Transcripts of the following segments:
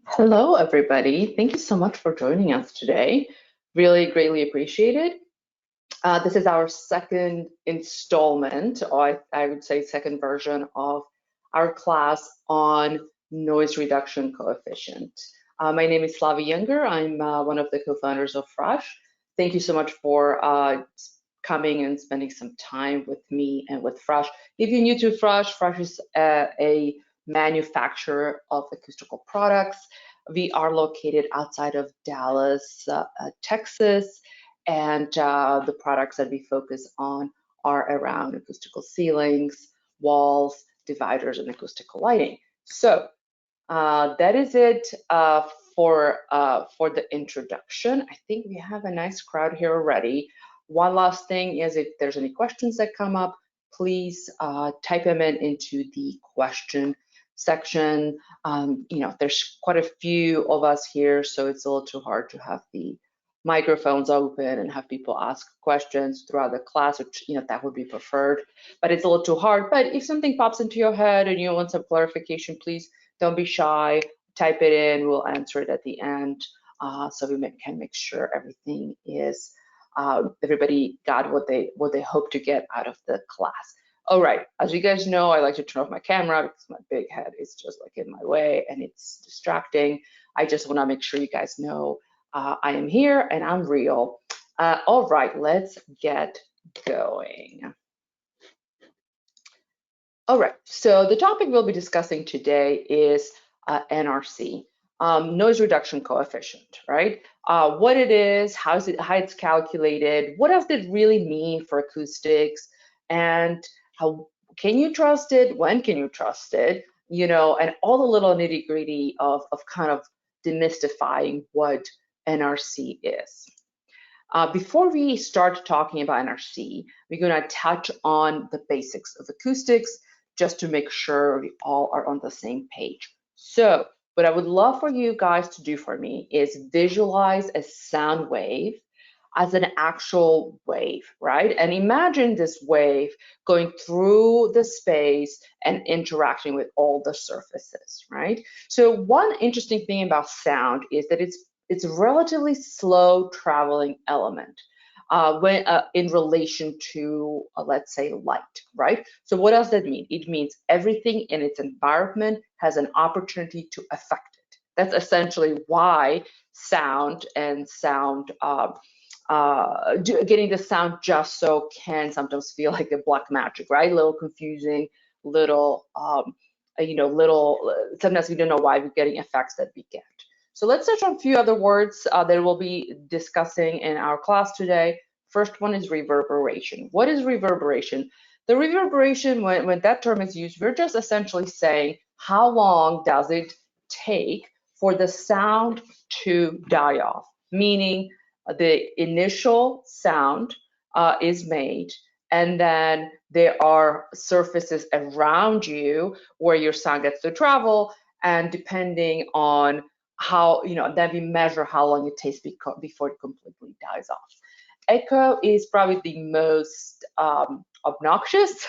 Hello, everybody. Thank you so much for joining us today. Really greatly appreciated. This is our second installment, or I would say second version of our class on noise reduction coefficient. My name is Flavie Younger. I'm one of the co-founders of Frasch. Thank you so much for coming and spending some time with me and with Frasch. If you're new to Frasch, Frasch is a manufacturer of acoustical products. We are located outside of Dallas, Texas, and the products that we focus on are around acoustical ceilings, walls, dividers, and acoustical lighting. So that is it for the introduction. I think we have a nice crowd here already. One last thing is, if there's any questions that come up, please type them into the question section. There's quite a few of us here, so it's a little too hard to have the microphones open and have people ask questions throughout the class, which that would be preferred, but it's a little too hard. But if something pops into your head and you want some clarification, please don't be shy, type it in, we'll answer it at the end, so we can make sure everything is everybody got what they hope to get out of the class. All right, as you guys know, I like to turn off my camera because my big head is just like in my way and it's distracting. I just want to make sure you guys know I am here and I'm real. All right, let's get going. All right, so the topic we'll be discussing today is NRC, noise reduction coefficient, right? What it is, how it's calculated, what does it really mean for acoustics, and how can you trust it, when can you trust it, and all the little nitty-gritty of kind of demystifying what NRC is. Before we start talking about NRC, we're going to touch on the basics of acoustics just to make sure we all are on the same page. So what I would love for you guys to do for me is visualize a sound wave as an actual wave, right? And imagine this wave going through the space and interacting with all the surfaces, right? So one interesting thing about sound is that it's a relatively slow traveling element when in relation to, let's say, light, right? So what does that mean? It means everything in its environment has an opportunity to affect it. That's essentially why sound and getting the sound just so can sometimes feel like a black magic, right? A little confusing, little, sometimes we don't know why we're getting effects that we get. So let's touch on a few other words that we'll be discussing in our class today. First one is reverberation. What is reverberation? The reverberation, when that term is used, we're just essentially saying how long does it take for the sound to die off, meaning the initial sound is made, and then there are surfaces around you where your sound gets to travel, and depending on how, then we measure how long it takes before it completely dies off. Echo is probably the most obnoxious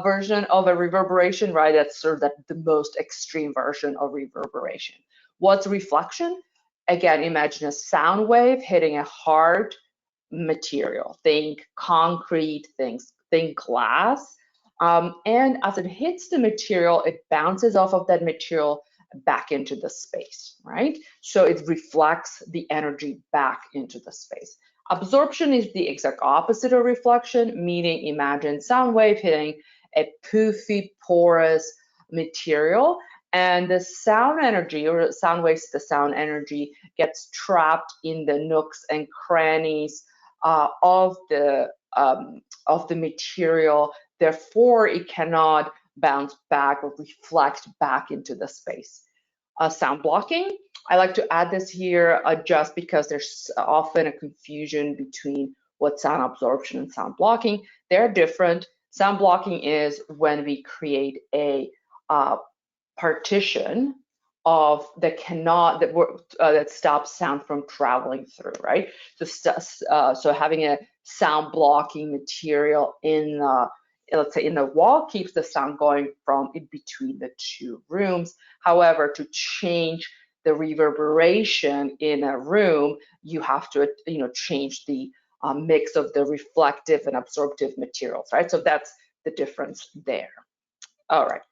version of a reverberation, right? That's sort of the most extreme version of reverberation. What's reflection? Again, imagine a sound wave hitting a hard material. Think concrete, think glass. And as it hits the material, it bounces off of that material back into the space, right? So it reflects the energy back into the space. Absorption is the exact opposite of reflection, meaning imagine sound wave hitting a poofy, porous material, and the sound energy, or sound waves, the sound energy gets trapped in the nooks and crannies of the material. Therefore, it cannot bounce back or reflect back into the space. Sound blocking, I like to add this here just because there's often a confusion between what sound absorption and sound blocking. They're different. Sound blocking is when we create a partition that stops sound from traveling through, right? So having a sound blocking material in let's say in the wall, keeps the sound going from in between the two rooms. However, to change the reverberation in a room, you have to, change the mix of the reflective and absorptive materials, right? So that's the difference there. All right.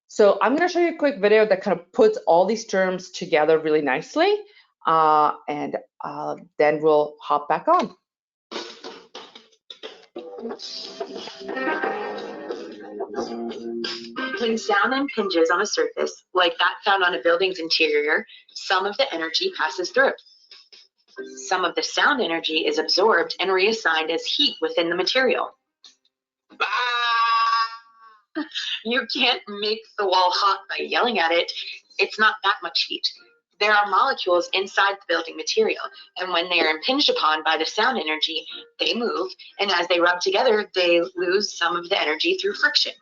So I'm going to show you a quick video that kind of puts all these terms together really nicely, and then we'll hop back on. When sound impinges on a surface, like that found on a building's interior, some of the energy passes through. Some of the sound energy is absorbed and reassigned as heat within the material. You can't make the wall hot by yelling at it. It's not that much heat. There are molecules inside the building material, and when they are impinged upon by the sound energy, they move, and as they rub together, they lose some of the energy through friction.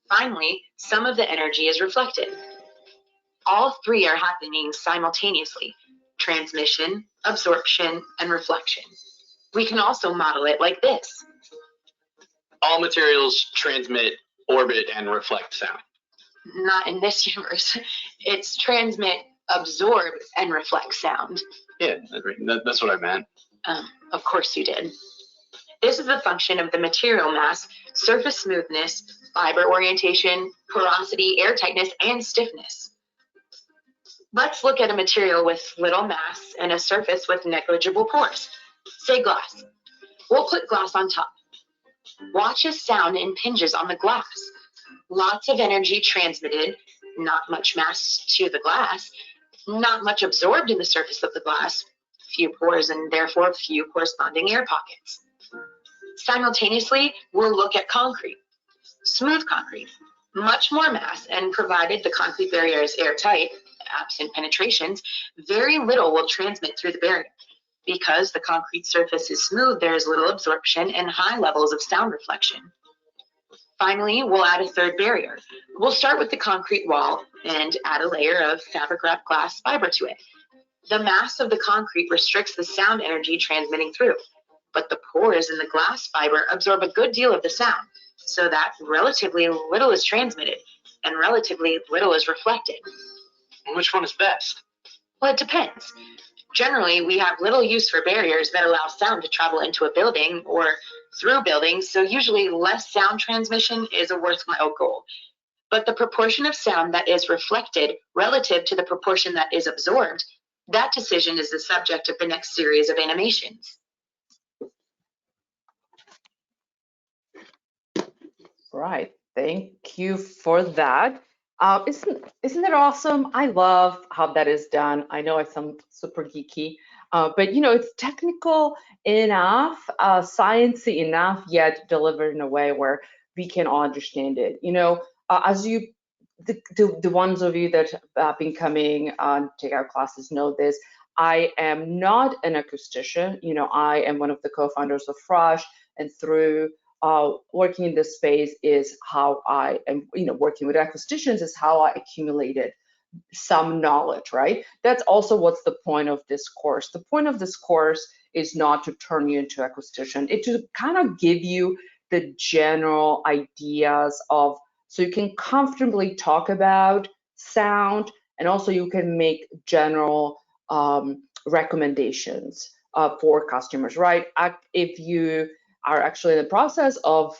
Finally, some of the energy is reflected. All three are happening simultaneously: transmission, absorption, and reflection. We can also model it like this. All materials transmit, orbit, and reflect sound. Not in this universe. It's transmit, absorb, and reflect sound. Yeah, that's what I meant. Of course you did. This is the function of the material mass, surface smoothness, fiber orientation, porosity, air tightness, and stiffness. Let's look at a material with little mass and a surface with negligible pores. Say glass. We'll put glass on top. Watch as sound impinges on the glass. Lots of energy transmitted, not much mass to the glass, not much absorbed in the surface of the glass, few pores and therefore few corresponding air pockets. Simultaneously, we'll look at concrete. Smooth concrete, much more mass, and provided the concrete barrier is airtight, absent penetrations, very little will transmit through the barrier. Because the concrete surface is smooth, there is little absorption and high levels of sound reflection. Finally, we'll add a third barrier. We'll start with the concrete wall and add a layer of fabric-wrapped glass fiber to it. The mass of the concrete restricts the sound energy transmitting through, but the pores in the glass fiber absorb a good deal of the sound, so that relatively little is transmitted and relatively little is reflected. Which one is best? Well, it depends. Generally, we have little use for barriers that allow sound to travel into a building or through buildings, so usually less sound transmission is a worthwhile goal. But the proportion of sound that is reflected relative to the proportion that is absorbed, that decision is the subject of the next series of animations. Right, thank you for that. Isn't it awesome? I love how that is done. I know I sound super geeky, but it's technical enough, sciencey enough, yet delivered in a way where we can all understand it. As the ones of you that have been coming take our classes know this. I am not an acoustician. I am one of the co-founders of Frasch, and through working in this space is how I am, working with acousticians is how I accumulated some knowledge, right? That's also what's the point of this course. The point of this course is not to turn you into an acoustician. It's to kind of give you the general ideas of, so you can comfortably talk about sound, and also you can make general recommendations for customers, right? If you are actually in the process of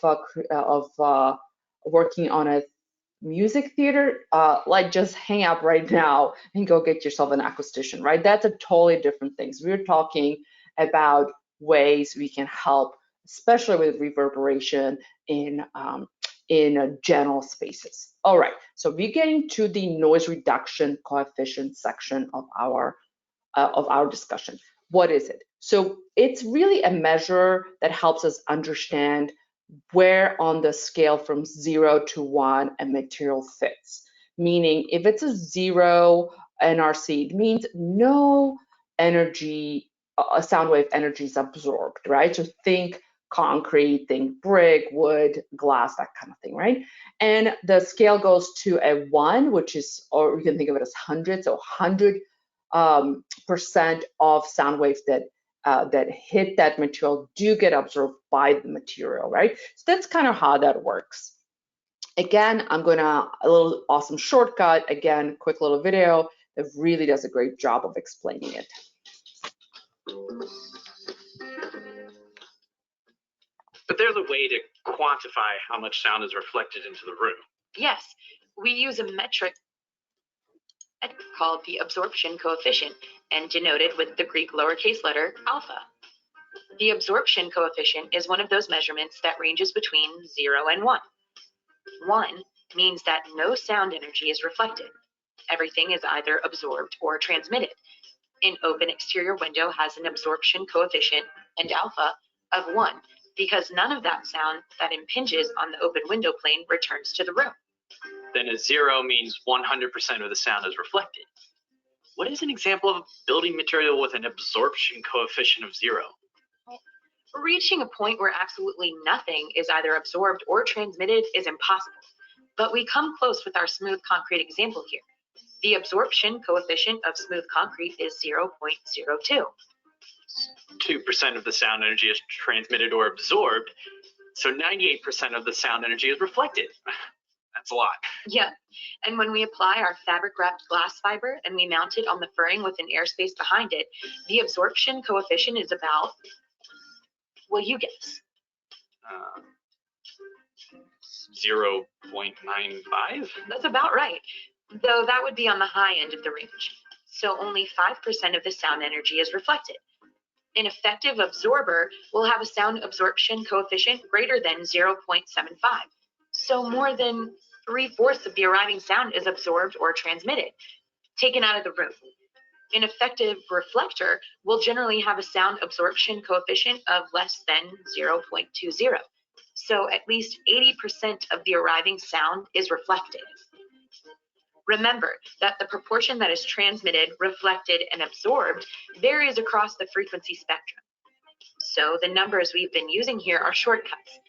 working on a music theater, just hang up right now and go get yourself an acoustician, right? That's a totally different thing. So we're talking about ways we can help, especially with reverberation in general spaces. All right, so we're getting to the noise reduction coefficient section of our discussion. What is it? So it's really a measure that helps us understand where on the scale from 0 to 1 a material fits. Meaning, if it's a 0 NRC, it means no energy, sound wave energy is absorbed, right? So think concrete, think brick, wood, glass, that kind of thing, right? And the scale goes to a 1, which is, or you can think of it as 100, so 100% of sound waves that that hit that material do get absorbed by the material, right? So that's kind of how that works. Again, I'm gonna, a little awesome shortcut, again, quick little video that really does a great job of explaining it. But there's a way to quantify how much sound is reflected into the room. Yes, we use a metric called the absorption coefficient and denoted with the Greek lowercase letter alpha. The absorption coefficient is one of those measurements that ranges between 0 and 1. 1 means that no sound energy is reflected. Everything is either absorbed or transmitted. An open exterior window has an absorption coefficient and alpha of 1 because none of that sound that impinges on the open window plane returns to the room. Then a 0 means 100% of the sound is reflected. What is an example of a building material with an absorption coefficient of 0? Reaching a point where absolutely nothing is either absorbed or transmitted is impossible, but we come close with our smooth concrete example here. The absorption coefficient of smooth concrete is 0.02. 2% of the sound energy is transmitted or absorbed, so 98% of the sound energy is reflected. That's a lot. Yeah, and when we apply our fabric-wrapped glass fiber and we mount it on the furring with an airspace behind it, the absorption coefficient is about, well, you guess. 0.95? That's about right, though that would be on the high end of the range. So only 5% of the sound energy is reflected. An effective absorber will have a sound absorption coefficient greater than 0.75. So more than 3/4 of the arriving sound is absorbed or transmitted, taken out of the room. An effective reflector will generally have a sound absorption coefficient of less than 0.20. So at least 80% of the arriving sound is reflected. Remember that the proportion that is transmitted, reflected, and absorbed varies across the frequency spectrum. So the numbers we've been using here are shortcuts.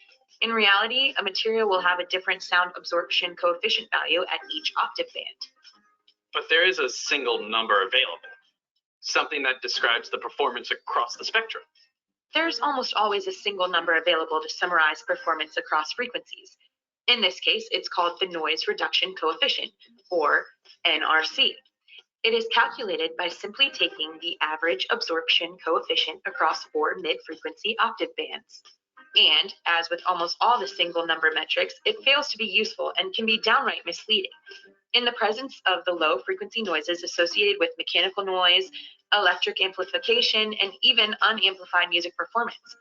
In reality, a material will have a different sound absorption coefficient value at each octave band. But there is a single number available, something that describes the performance across the spectrum. There's almost always a single number available to summarize performance across frequencies. In this case, it's called the noise reduction coefficient, or NRC. It is calculated by simply taking the average absorption coefficient across 4 mid-frequency octave bands. And, as with almost all the single number metrics, it fails to be useful and can be downright misleading. In the presence of the low frequency noises associated with mechanical noise, electric amplification, and even unamplified music performance,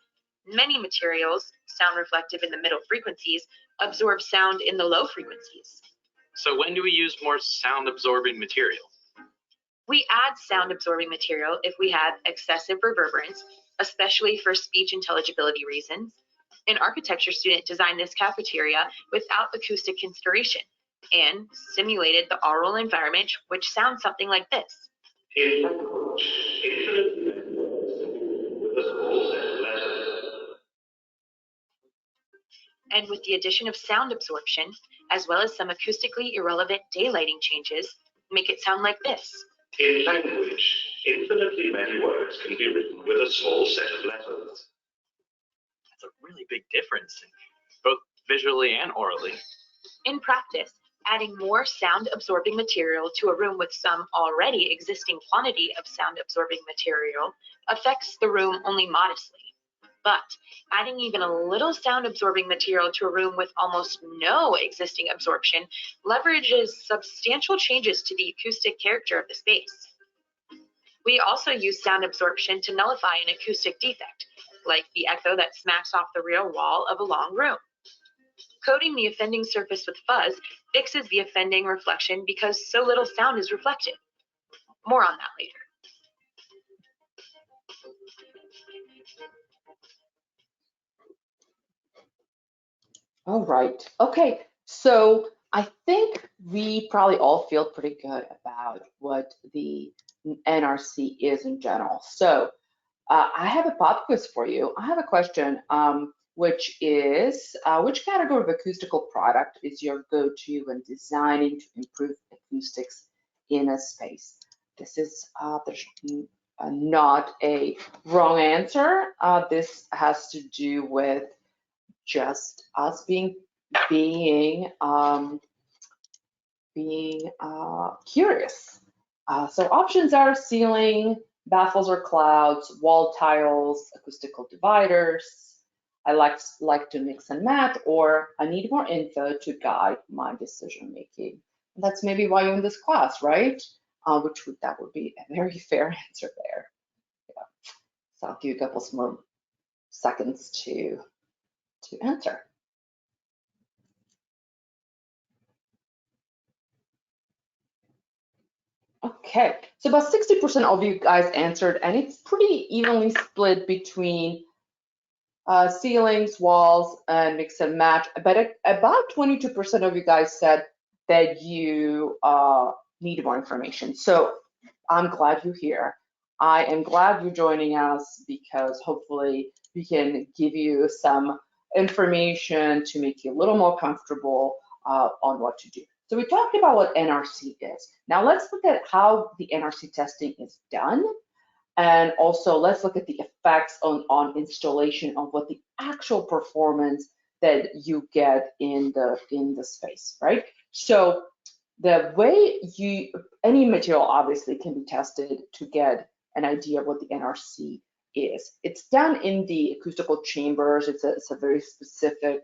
many materials, sound reflective in the middle frequencies, absorb sound in the low frequencies. So when do we use more sound absorbing material? We add sound absorbing material if we have excessive reverberance, especially for speech intelligibility reasons. An architecture student designed this cafeteria without acoustic consideration and simulated the oral environment, which sounds something like this. And with the addition of sound absorption, as well as some acoustically irrelevant daylighting changes, make it sound like this. In language, infinitely many words can be written with a small set of letters. That's a really big difference, both visually and orally. In practice, adding more sound-absorbing material to a room with some already existing quantity of sound-absorbing material affects the room only modestly. But adding even a little sound-absorbing material to a room with almost no existing absorption leverages substantial changes to the acoustic character of the space. We also use sound absorption to nullify an acoustic defect, like the echo that smacks off the rear wall of a long room. Coating the offending surface with fuzz fixes the offending reflection because so little sound is reflected. More on that later. All right. Okay. So I think we probably all feel pretty good about what the NRC is in general. So I have a pop quiz for you. I have a question, which is, which category of acoustical product is your go-to when designing to improve acoustics in a space? This is, there's not a wrong answer. This has to do with just us being curious. So options are ceiling, baffles or clouds, wall tiles, acoustical dividers. I like to mix and match, or I need more info to guide my decision making. And that's maybe why you're in this class, right? That would be a very fair answer there. Yeah. So I'll give you a couple more seconds to answer. Okay, so about 60% of you guys answered, and it's pretty evenly split between ceilings, walls, and mix and match. But about 22% of you guys said that you need more information. So I'm glad you're here. I am glad you're joining us because hopefully we can give you some information to make you a little more comfortable on what to do. So we talked about what NRC is. Now let's look at how the NRC testing is done. And also let's look at the effects on installation of what the actual performance that you get in the space, right? So the way any material obviously can be tested to get an idea of what the NRC is. It's done in the acoustical chambers. It's a very specific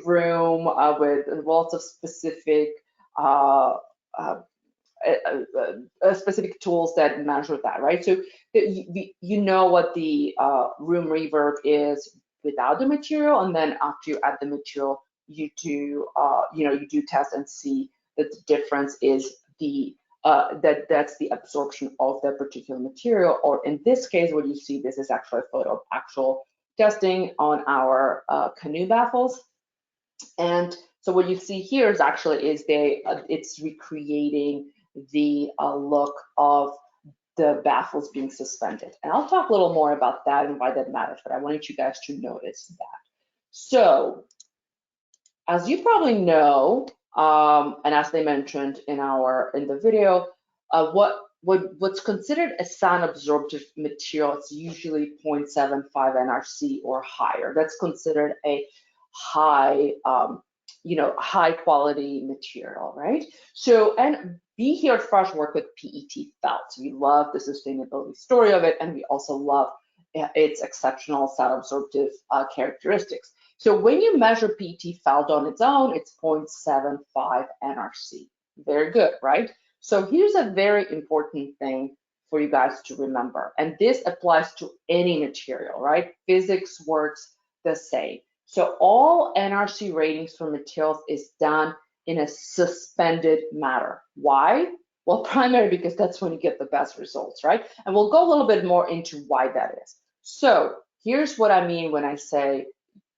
room with lots of specific specific tools that measure that, right? So you know what the room reverb is without the material, and then after you add the material, you do you do test and see that the difference is that's the absorption of that particular material. Or in this case, what you see, this is actually a photo of actual testing on our canoe baffles. And so what you see here is it's recreating the look of the baffles being suspended. And I'll talk a little more about that and why that matters, but I wanted you guys to notice that. So as you probably know, and as they mentioned in the video, what's considered a sound absorptive material is usually 0.75 NRC or higher. That's considered a high high quality material, right? So, and we here at Frasch work with PET felt. We love the sustainability story of it, and we also love its exceptional sound absorptive characteristics. So when you measure PET felt on its own, it's 0.75 NRC. Very good, right? So here's a very important thing for you guys to remember, and this applies to any material, right? Physics works the same. So all NRC ratings for materials is done in a suspended matter. Why? Well, primarily because that's when you get the best results, right? And we'll go a little bit more into why that is. So here's what I mean when I say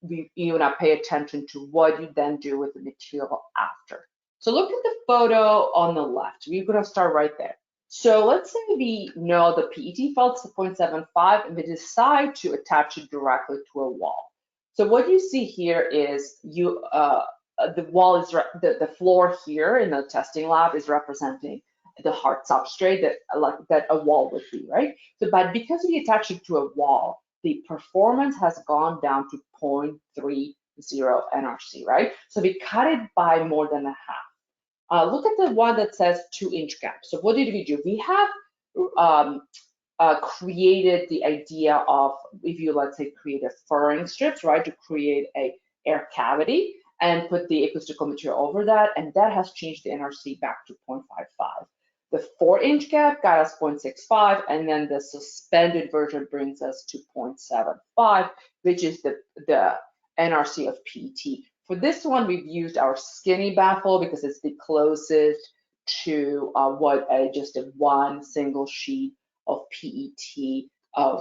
you want to pay attention to what you then do with the material after. So look at the photo on the left. We're going to start right there. So let's say we know the PET felt is 0.75 and we decide to attach it directly to a wall. So what you see here is the wall is the floor here in the testing lab is representing the hard substrate that a wall would be, right? So, but because we attach it to a wall, the performance has gone down to 0.30 NRC, right? So we cut it by more than a half. Look at the one that says 2-inch gap. So what did we do? We have created the idea of, if you let's say create a furring strips, right, to create a air cavity and put the acoustical material over that, and that has changed the NRC back to 0.55. The 4-inch gap got us 0.65, and then the suspended version brings us to 0.75, which is the NRC of PET. For this one, we've used our skinny baffle because it's the closest to what just a one single sheet of PET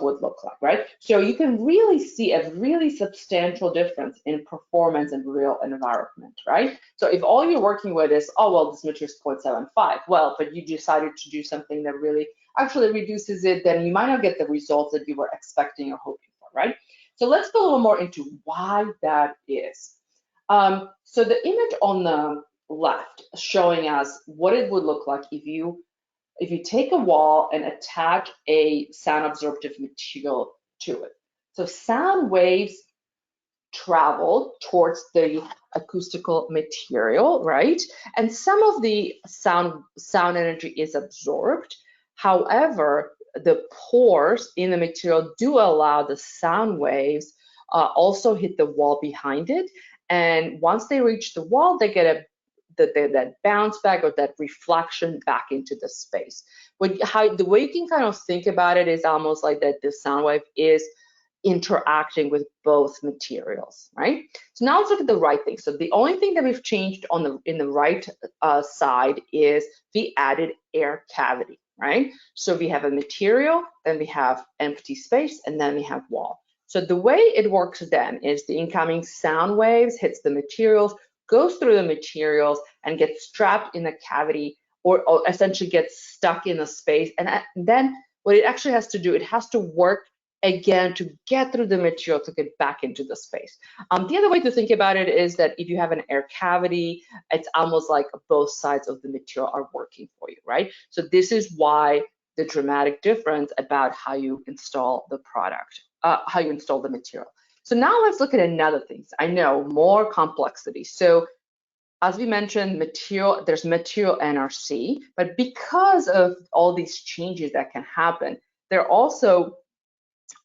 would look like, right? So you can really see a really substantial difference in performance in real environment, right? So if all you're working with is, oh, well, this material is 0.75, well, but you decided to do something that really actually reduces it, then you might not get the results that you were expecting or hoping for, right? So let's go a little more into why that is. So the image on the left showing us what it would look like if you if you take a wall and attach a sound absorptive material to it. So sound waves travel towards the acoustical material, right? And some of the sound energy is absorbed. However, the pores in the material do allow the sound waves also hit the wall behind it. And once they reach the wall, they get that bounce back or that reflection back into the space. The way you can kind of think about it is almost like that the sound wave is interacting with both materials, right? So now let's look at the right thing. So the only thing that we've changed in the right side is we added air cavity, right? So we have a material, then we have empty space, and then we have wall. So the way it works then is the incoming sound waves hits the materials, goes through the materials, and gets trapped in the cavity, or essentially gets stuck in a space. And then what it actually has to do, it has to work again to get through the material to get back into the space. The other way to think about it is that if you have an air cavity, it's almost like both sides of the material are working for you, right? So this is why the dramatic difference about how you install the product, how you install the material. So now let's look at another thing. I know, more complexity. So as we mentioned, there's material NRC, but because of all these changes that can happen, there also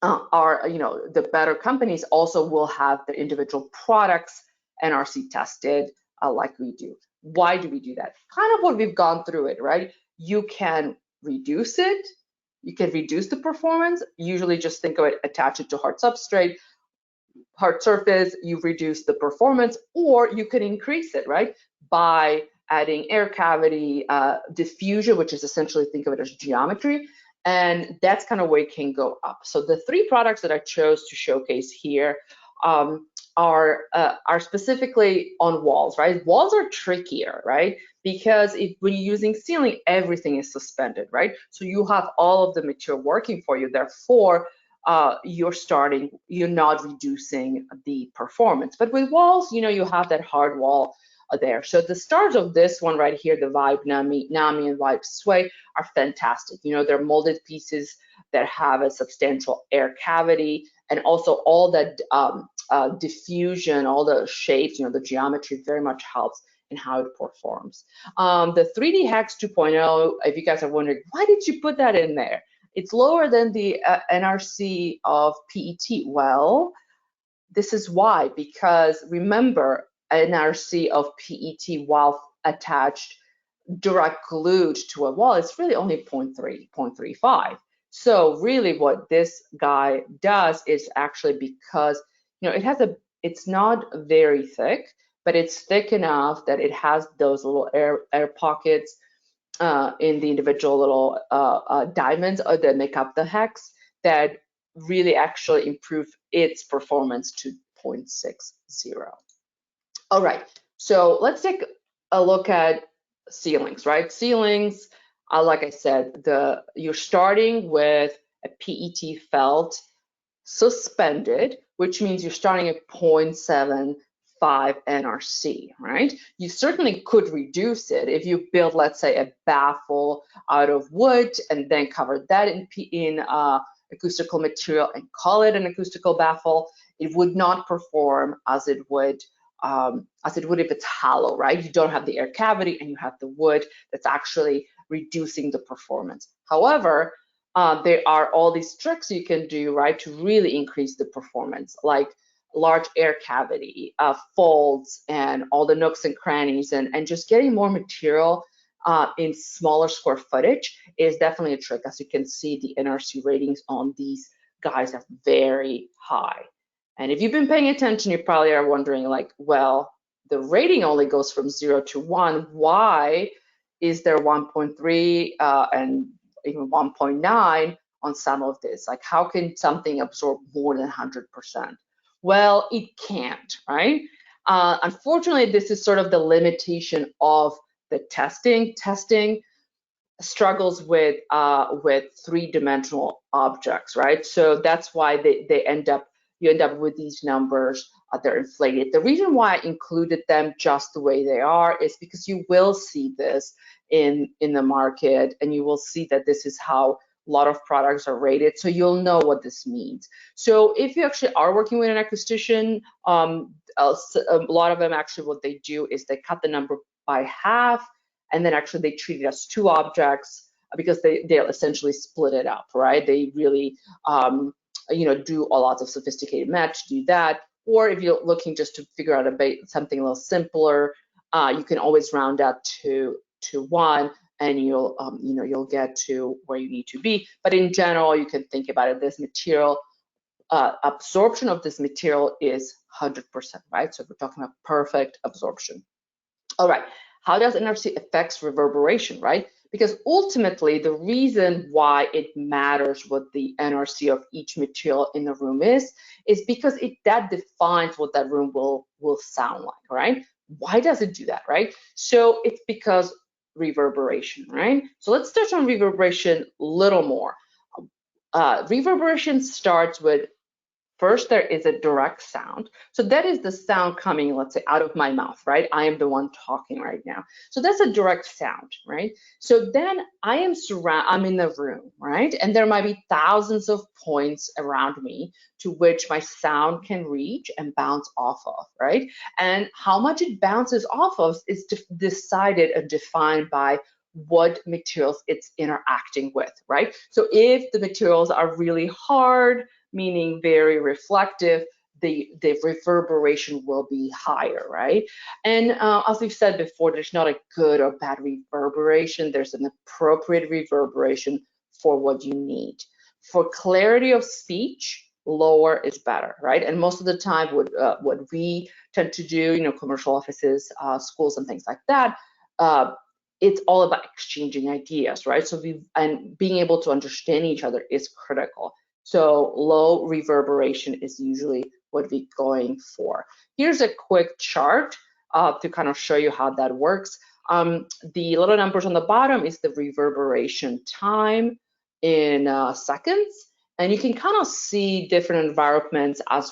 the better companies also will have the individual products NRC tested like we do. Why do we do that? Kind of what we've gone through it, right? You can reduce it. You can reduce the performance. Usually just think of it, attach it to hard substrate, hard surface, you reduce the performance, or you can increase it, right? By adding air cavity, diffusion, which is essentially, think of it as geometry, and that's kind of where it can go up. So the three products that I chose to showcase here are specifically on walls, right? Walls are trickier, right? Because when you're using ceiling, everything is suspended, right? So you have all of the material working for you. Therefore, you're not reducing the performance. But with walls, you have that hard wall there. So the stars of this one right here, the Vibe Nami and Vibe Sway, are fantastic. They're molded pieces that have a substantial air cavity, and also all that diffusion, all the shapes, the geometry very much helps in how it performs. The 3D Hex 2.0, if you guys are wondering, why did you put that in there? It's lower than the NRC of PET. Well, this is why, because remember, NRC of PET, while attached direct glued to a wall, it's really only 0.35. So really what this guy does is actually, because it's not very thick, but it's thick enough that it has those little air pockets in the individual little diamonds that make up the hex that really actually improve its performance to 0.60. All right, so let's take a look at ceilings, right? Ceilings, like I said, you're starting with a PET felt suspended, which means you're starting at 0.75 NRC, right? You certainly could reduce it if you build, let's say, a baffle out of wood and then cover that in acoustical material and call it an acoustical baffle. It would not perform as it would if it's hollow, right? You don't have the air cavity and you have the wood that's actually reducing the performance. However, there are all these tricks you can do, right, to really increase the performance, like large air cavity, folds, and all the nooks and crannies, and just getting more material in smaller square footage is definitely a trick. As you can see, the NRC ratings on these guys are very high. And if you've been paying attention, you probably are wondering, like, well, the rating only goes from 0 to 1. Why is there 1.3 and even 1.9 on some of this? Like, how can something absorb more than 100%? Well, it can't, right? Unfortunately, this is sort of the limitation of the testing. Testing struggles with three-dimensional objects, right? So that's why you end up with these numbers. They're inflated. The reason why I included them just the way they are is because you will see this in the market, and you will see that this is how a lot of products are rated, so you'll know what this means. So if you actually are working with an acoustician, a lot of them actually what they do is they cut the number by half, and then actually they treat it as two objects because they'll essentially split it up, right? They really do a lot of sophisticated math to do that. Or if you're looking just to figure out something a little simpler, you can always round out to 1, and you'll get to where you need to be. But in general, you can think about it, this material absorption of this material is 100%, right? So we're talking about perfect absorption. All right, how does NRC affects reverberation, right? Because ultimately, the reason why it matters what the NRC of each material in the room is because that defines what that room will sound like, right? Why does it do that, right? So it's because reverberation, right? So let's touch on reverberation a little more. Reverberation starts with, first, there is a direct sound. So that is the sound coming, let's say, out of my mouth, right? I am the one talking right now. So that's a direct sound, right? So then I'm in the room, right? And there might be thousands of points around me to which my sound can reach and bounce off of, right? And how much it bounces off of is decided and defined by what materials it's interacting with, right? So if the materials are really hard, meaning very reflective, the reverberation will be higher, right? And as we've said before, there's not a good or bad reverberation. There's an appropriate reverberation for what you need. For clarity of speech, lower is better, right? And most of the time, what we tend to do, commercial offices, schools, and things like that, it's all about exchanging ideas, right? So being able to understand each other is critical. So low reverberation is usually what we're going for. Here's a quick chart to kind of show you how that works. The little numbers on the bottom is the reverberation time in seconds, and you can kind of see different environments as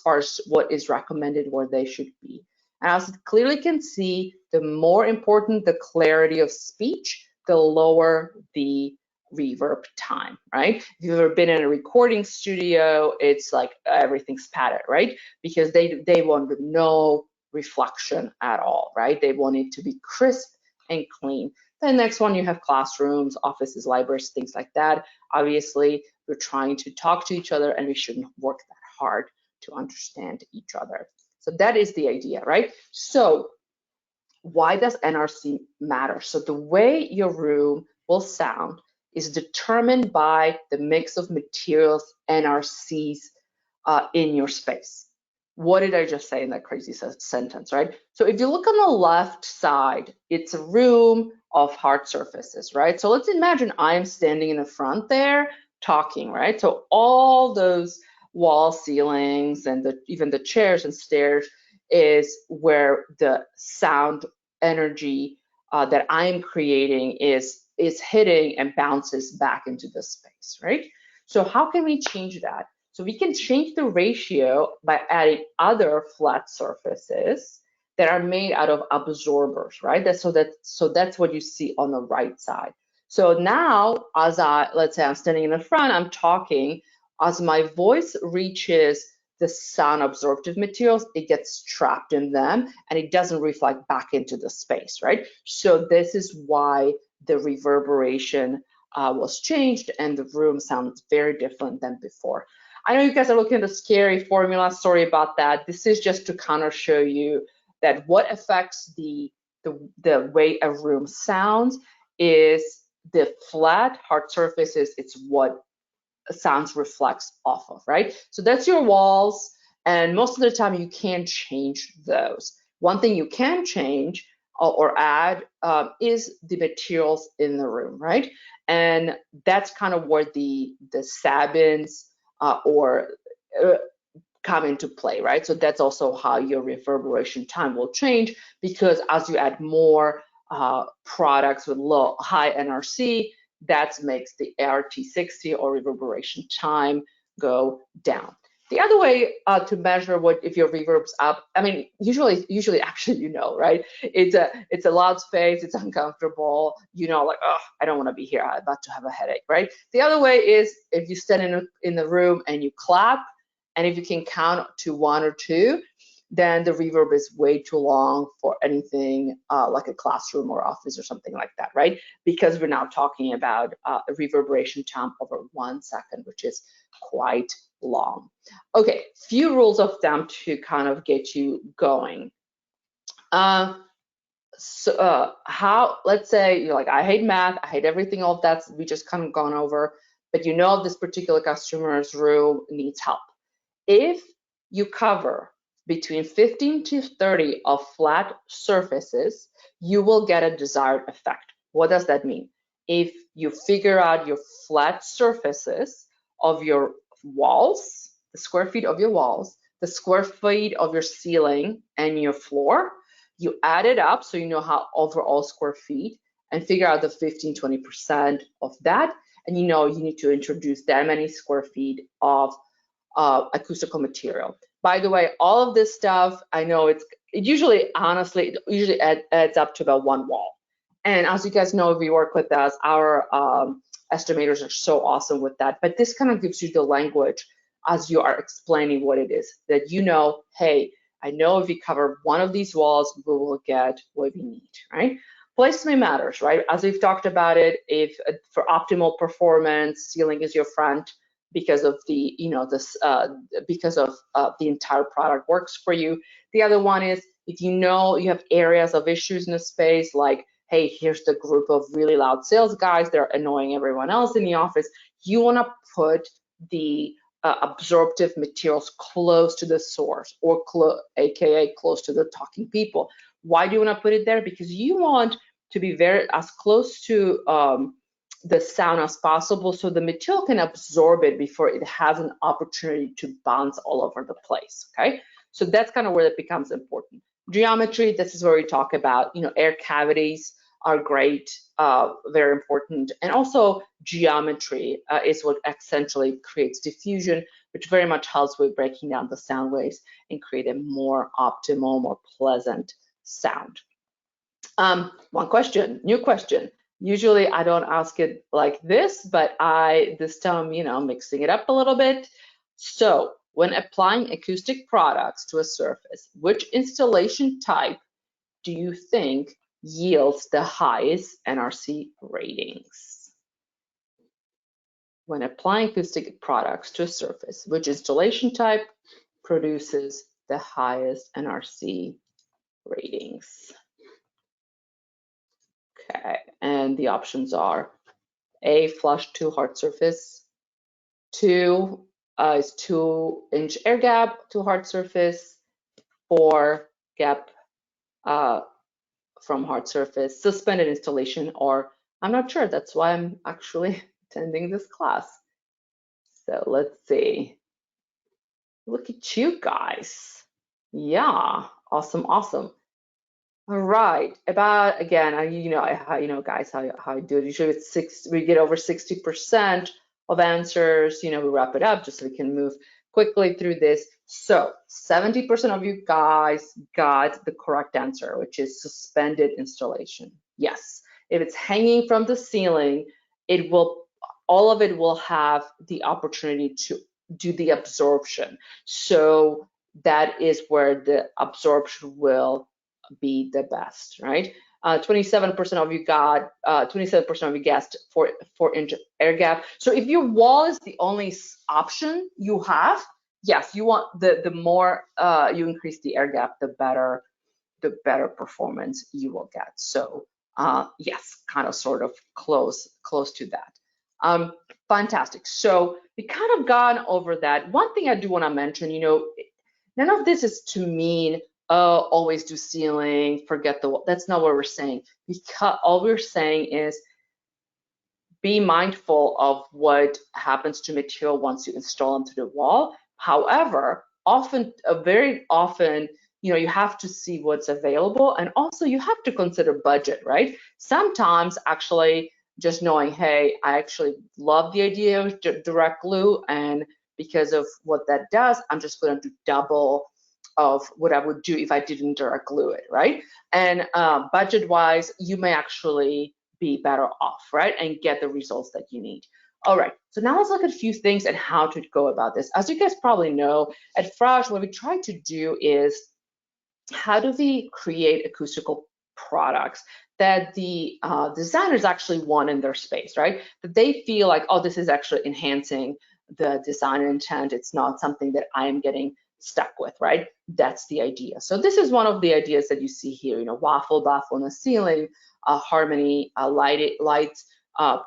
far as what is recommended, where they should be. And as you clearly can see, the more important the clarity of speech, the lower the reverb time, right? If you've ever been in a recording studio, it's like everything's padded, right? Because they want no reflection at all, right? They want it to be crisp and clean. The next one, you have classrooms, offices, libraries, things like that. Obviously, we're trying to talk to each other, and we shouldn't work that hard to understand each other. So that is the idea, right? So why does NRC matter? So the way your room will sound is determined by the mix of materials NRCs in your space. What did I just say in that crazy sentence, right? So if you look on the left side, it's a room of hard surfaces, right? So let's imagine I'm standing in the front there talking, right? So all those wall ceilings and even the chairs and stairs is where the sound energy that I'm creating is hitting and bounces back into the space, right? So how can we change that? So we can change the ratio by adding other flat surfaces that are made out of absorbers, right? So that's what you see on the right side. So now, let's say I'm standing in the front, I'm talking, as my voice reaches the sound absorptive materials, it gets trapped in them and it doesn't reflect back into the space, right? So this is why the reverberation was changed and the room sounds very different than before. I know you guys are looking at the scary formula, sorry about that. This is just to kind of show you that what affects the way a room sounds is the flat hard surfaces, it's what sounds reflects off of, right? So that's your walls, and most of the time you can't change those. One thing you can change or add is the materials in the room, right? And that's kind of where the sabins come into play, right? So that's also how your reverberation time will change, because as you add more products with high NRC, that makes the ART60 or reverberation time go down. The other way to measure what if your reverb's up, I mean, usually actually, right? It's a loud space, it's uncomfortable, like, oh, I don't want to be here, I'm about to have a headache, right? The other way is if you stand in the room and you clap, and if you can count to 1 or 2, then the reverb is way too long for anything like a classroom or office or something like that, right? Because we're now talking about a reverberation time over 1 second, which is quite long. Okay, few rules of thumb to kind of get you going. Let's say you're like, I hate math, I hate everything, all of that we just kind of gone over, but this particular customer's room needs help. If you cover between 15 to 30 of flat surfaces, you will get a desired effect. What does that mean? If you figure out your flat surfaces of your walls, the square feet of your walls, the square feet of your ceiling and your floor, you add it up so you know how overall square feet and figure out the 15-20% of that, and you need to introduce that many square feet of acoustical material. By the way, all of this stuff, I know it usually adds up to about 1 wall. And as you guys know, if you work with us, our estimators are so awesome with that. But this kind of gives you the language as you are explaining what it is, that hey, I know if you cover one of these walls, we will get what we need, right? Placement matters, right? As we've talked about it, if for optimal performance, ceiling is your front, because of the because of the entire product works for you. The other one is if you have areas of issues in the space, like, hey, here's the group of really loud sales guys, they're annoying everyone else in the office, you want to put the absorptive materials close to the source, or aka close to the talking people. Why do you want to put it there? Because you want to be as close to the sound as possible, so the material can absorb it before it has an opportunity to bounce all over the place, okay? So that's kind of where it becomes important. Geometry, this is where we talk about, air cavities are great, very important. And also geometry is what essentially creates diffusion, which very much helps with breaking down the sound waves and create a more optimal, more pleasant sound. One question, new question. Usually I don't ask it like this, but this time, mixing it up a little bit. So when applying acoustic products to a surface, which installation type do you think yields the highest NRC ratings? When applying acoustic products to a surface, which installation type produces the highest NRC ratings? Okay, and the options are A, flush 2 hard surface, 2 is 2-inch air gap to hard surface, 4 gap from hard surface, suspended installation, or I'm not sure. That's why I'm actually attending this class. So let's see. Look at you guys. Yeah, awesome, awesome. All right, about, again, guys, how I do it. Usually we get over 60% of answers, we wrap it up just so we can move quickly through this. So 70% of you guys got the correct answer, which is suspended installation. Yes, if it's hanging from the ceiling, all of it will have the opportunity to do the absorption. So that is where the absorption will be the best, right? 27% of you got, 27% of you guessed 4-inch air gap. So if your wall is the only option you have, yes, you want the more you increase the air gap, the better performance you will get. So yes, kind of sort of close to that. Fantastic. So we kind of gone over that. One thing I do want to mention, none of this is to mean always do ceiling, forget the wall. That's not what we're saying. Because all we're saying is be mindful of what happens to material once you install them to the wall. However, very often, you have to see what's available, and also you have to consider budget, right? Sometimes actually just knowing, hey, I actually love the idea of direct glue, and because of what that does, I'm just going to do double of what I would do if I didn't direct glue it, right? And budget-wise, you may actually be better off, right? And get the results that you need. All right, so now let's look at a few things and how to go about this. As you guys probably know, at Frasch, what we try to do is, how do we create acoustical products that the designers actually want in their space, right? That they feel like, oh, this is actually enhancing the design intent. It's not something that I am getting stuck with, right? That's the idea. So this is one of the ideas that you see here, waffle baffle on the ceiling, harmony, light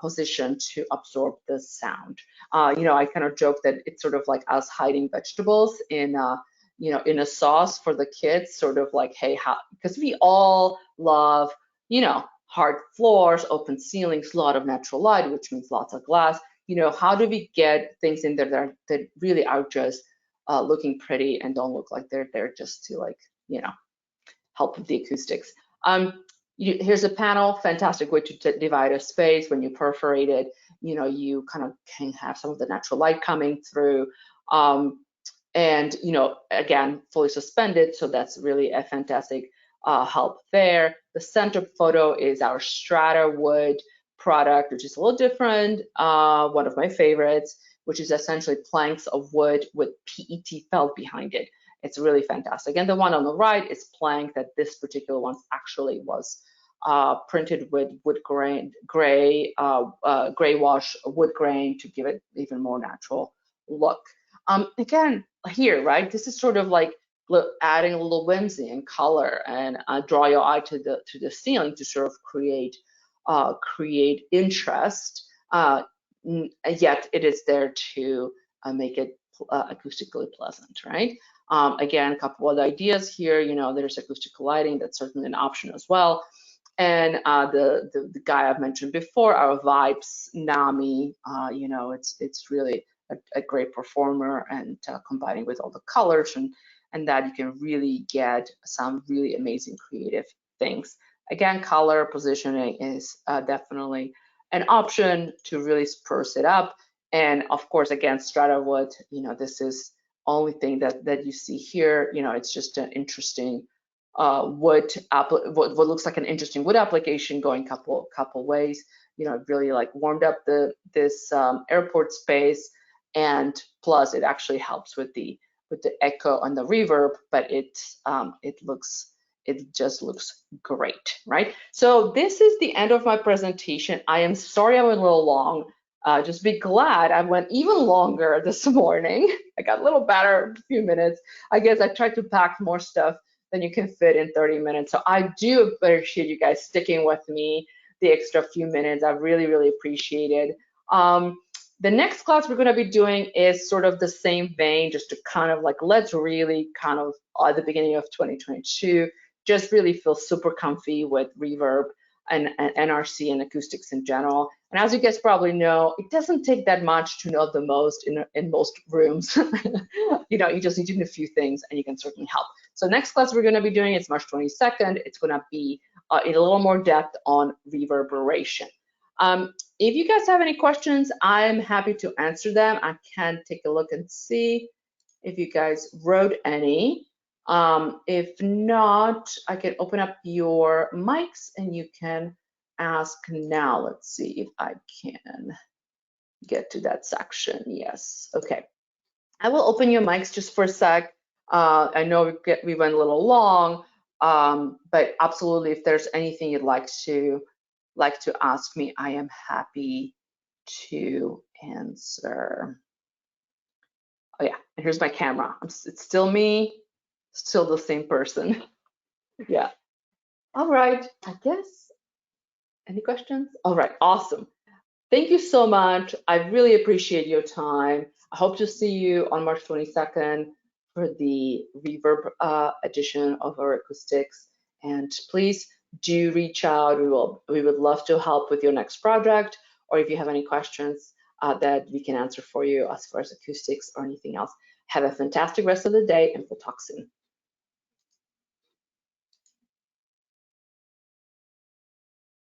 position to absorb the sound. I kind of joke that it's sort of like us hiding vegetables in in a sauce for the kids, sort of like, hey, how, because we all love, hard floors, open ceilings, a lot of natural light, which means lots of glass. How do we get things in there that really are just looking pretty and don't look like they're there just to, like, help with the acoustics. Here's a panel, fantastic way to divide a space. When you perforate it, you kind of can have some of the natural light coming through. And again, fully suspended, so that's really a fantastic help there. The center photo is our strata wood product, which is a little different, one of my favorites, which is essentially planks of wood with PET felt behind it. It's really fantastic. And the one on the right is plank, that this particular one actually was printed with wood grain, gray wash wood grain to give it even more natural look. Again, here, right, this is sort of like adding a little whimsy and color, and draw your eye to the ceiling to sort of create interest, yet it is there to make it acoustically pleasant, right? Again, a couple of ideas here. There's acoustical lighting, that's certainly an option as well. And the guy I've mentioned before, our Vibes Nami, it's really a great performer, and combining with all the colors and that, you can really get some really amazing creative things. Again, color positioning is definitely an option to really spruce it up. And of course, again, strata wood, this is only thing that you see here. It's just an interesting what looks like an interesting wood application, going couple ways. It really like warmed up this airport space, and plus it actually helps with the echo and the reverb, but it just looks great, right? So this is the end of my presentation. I am sorry I went a little long. Just be glad I went even longer this morning. I got a little better, a few minutes. I guess I tried to pack more stuff than you can fit in 30 minutes. So I do appreciate you guys sticking with me the extra few minutes. I really, really appreciate it. The next class we're going to be doing is sort of the same vein, just to kind of like, let's really kind of at the beginning of 2022, just really feel super comfy with reverb and NRC and acoustics in general. And as you guys probably know, it doesn't take that much to know the most in most rooms. You just need to know a few things and you can certainly help. So next class we're going to be doing is March 22nd. It's going to be in a little more depth on reverberation. If you guys have any questions, I'm happy to answer them. I can take a look and see if you guys wrote any. If not, I can open up your mics and you can ask now. Let's see if I can get to that section. Yes, okay. I will open your mics just for a sec. I know we went a little long, but absolutely, if there's anything you'd like to ask me, I am happy to answer. Oh yeah, and here's my camera. It's still me, still the same person. Yeah. All right, I guess. Any questions? All right, awesome. Thank you so much. I really appreciate your time. I hope to see you on March 22nd for the reverb edition of our acoustics. And please do reach out. We would love to help with your next project, or if you have any questions that we can answer for you as far as acoustics or anything else. Have a fantastic rest of the day, and we'll talk soon.